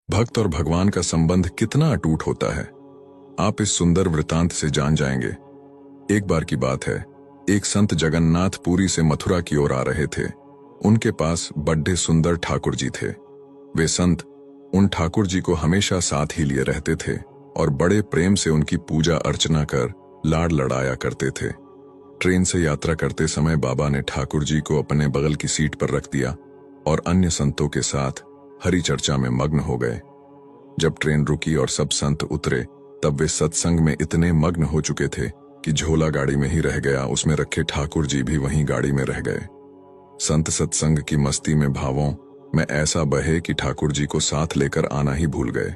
भक्त और भगवान का संबंध कितना अटूट होता है, आप इस सुंदर वृतांत से जान जाएंगे। एक बार की बात है, एक संत जगन्नाथ पुरी से मथुरा की ओर आ रहे थे। उनके पास बड्ढे सुंदर ठाकुर जी थे। वे संत उन ठाकुर जी को हमेशा साथ ही लिए रहते थे और बड़े प्रेम से उनकी पूजा अर्चना कर लाड लड़ाया करते थे। ट्रेन से यात्रा करते समय बाबा ने ठाकुर जी को अपने बगल की सीट पर रख दिया और अन्य संतों के साथ हरि चर्चा में मग्न हो गए। जब ट्रेन रुकी और सब संत उतरे, तब वे सत्संग में इतने मग्न हो चुके थे कि झोला गाड़ी में ही रह गया, उसमें रखे ठाकुर जी भी वहीं गाड़ी में रह गए। संत सत्संग की मस्ती में भावों में ऐसा बहे कि ठाकुर जी को साथ लेकर आना ही भूल गए।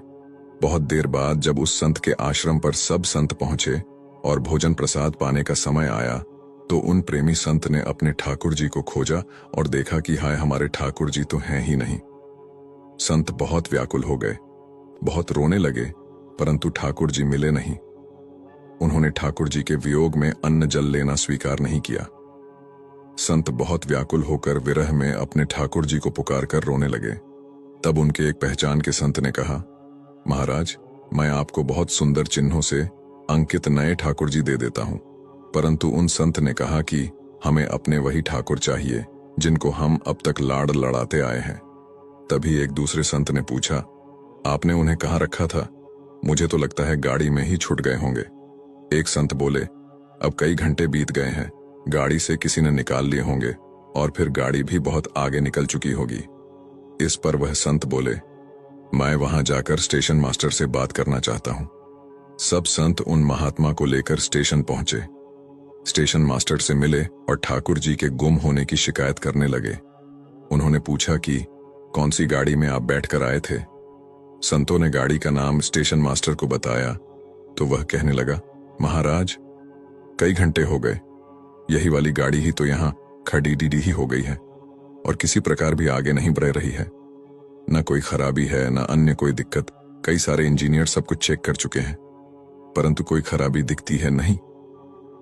बहुत देर बाद जब उस संत के आश्रम पर सब संत पहुंचे और भोजन प्रसाद पाने का समय आया, तो उन प्रेमी संत ने अपने ठाकुर जी को खोजा और देखा कि हाय, हमारे ठाकुर जी तो हैं ही नहीं। संत बहुत व्याकुल हो गए, बहुत रोने लगे, परंतु ठाकुर जी मिले नहीं। उन्होंने ठाकुर जी के वियोग में अन्न जल लेना स्वीकार नहीं किया। संत बहुत व्याकुल होकर विरह में अपने ठाकुर जी को पुकार कर रोने लगे। तब उनके एक पहचान के संत ने कहा, महाराज, मैं आपको बहुत सुंदर चिन्हों से अंकित नए ठाकुर जी दे देता हूं। परंतु उन संत ने कहा कि हमें अपने वही ठाकुर चाहिए जिनको हम अब तक लाड़ लड़ाते आए हैं। तभी एक दूसरे संत ने पूछा, आपने उन्हें कहाँ रखा था? मुझे तो लगता है गाड़ी में ही छूट गए होंगे। एक संत बोले, अब कई घंटे बीत गए हैं, गाड़ी से किसी ने निकाल लिए होंगे और फिर गाड़ी भी बहुत आगे निकल चुकी होगी। इस पर वह संत बोले, मैं वहां जाकर स्टेशन मास्टर से बात करना चाहता हूं। सब संत उन महात्मा को लेकर स्टेशन पहुंचे। स्टेशन मास्टर से मिले और ठाकुर जी के गुम होने की शिकायत करने लगे। उन्होंने पूछा कि कौन सी गाड़ी में आप बैठकर आए थे? संतों ने गाड़ी का नाम स्टेशन मास्टर को बताया तो वह कहने लगा, महाराज, कई घंटे हो गए, यही वाली गाड़ी ही तो यहाँ खड़ी डीडी ही हो गई है और किसी प्रकार भी आगे नहीं बढ़ रही है। न कोई खराबी है, न अन्य कोई दिक्कत। कई सारे इंजीनियर सब कुछ चेक कर चुके हैं, परंतु कोई खराबी दिखती है नहीं।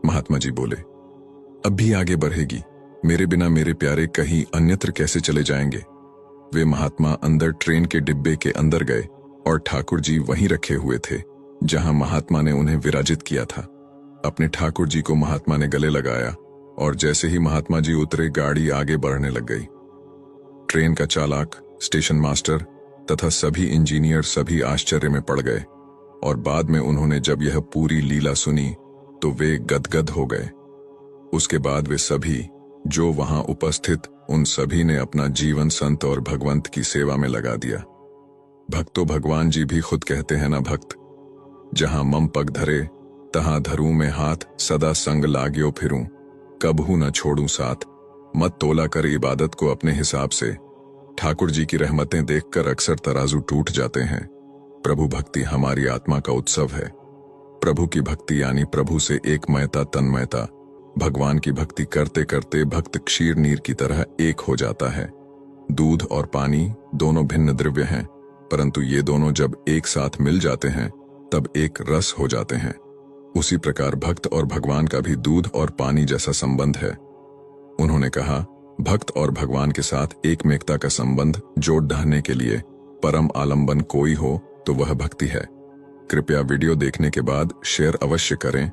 महात्मा जी बोले, अब भी आगे बढ़ेगी, मेरे बिना मेरे प्यारे कहीं अन्यत्र कैसे चले जाएंगे? वे महात्मा अंदर ट्रेन के डिब्बे के अंदर गए और ठाकुर जी वहीं रखे हुए थे जहां महात्मा ने उन्हें विराजित किया था। अपने ठाकुर जी को महात्मा ने गले लगाया और जैसे ही महात्मा जी उतरे, गाड़ी आगे बढ़ने लग गई। ट्रेन का चालक, स्टेशन मास्टर तथा सभी इंजीनियर सभी आश्चर्य में पड़ गए और बाद में उन्होंने जब यह पूरी लीला सुनी तो वे गदगद हो गए। उसके बाद वे सभी जो वहां उपस्थित, उन सभी ने अपना जीवन संत और भगवंत की सेवा में लगा दिया। भक्तो भगवान जी भी खुद कहते हैं ना, भक्त जहां मम पग धरे तहां धरूं में हाथ, सदा संग लाग्यो फिरूं, कबहू न छोड़ूं साथ। मत तोला कर इबादत को अपने हिसाब से, ठाकुर जी की रहमतें देखकर अक्सर तराजू टूट जाते हैं। प्रभु भक्ति हमारी आत्मा का उत्सव है। प्रभु की भक्ति यानी प्रभु से एकमयता, तन्मयता। भगवान की भक्ति करते करते भक्त क्षीर नीर की तरह एक हो जाता है। दूध और पानी दोनों भिन्न द्रव्य हैं, परंतु ये दोनों जब एक साथ मिल जाते हैं तब एक रस हो जाते हैं। उसी प्रकार भक्त और भगवान का भी दूध और पानी जैसा संबंध है। उन्होंने कहा, भक्त और भगवान के साथ एकमेकता का संबंध जोड़ ढाने के लिए परम आलंबन कोई हो तो वह भक्ति है। कृपया वीडियो देखने के बाद शेयर अवश्य करें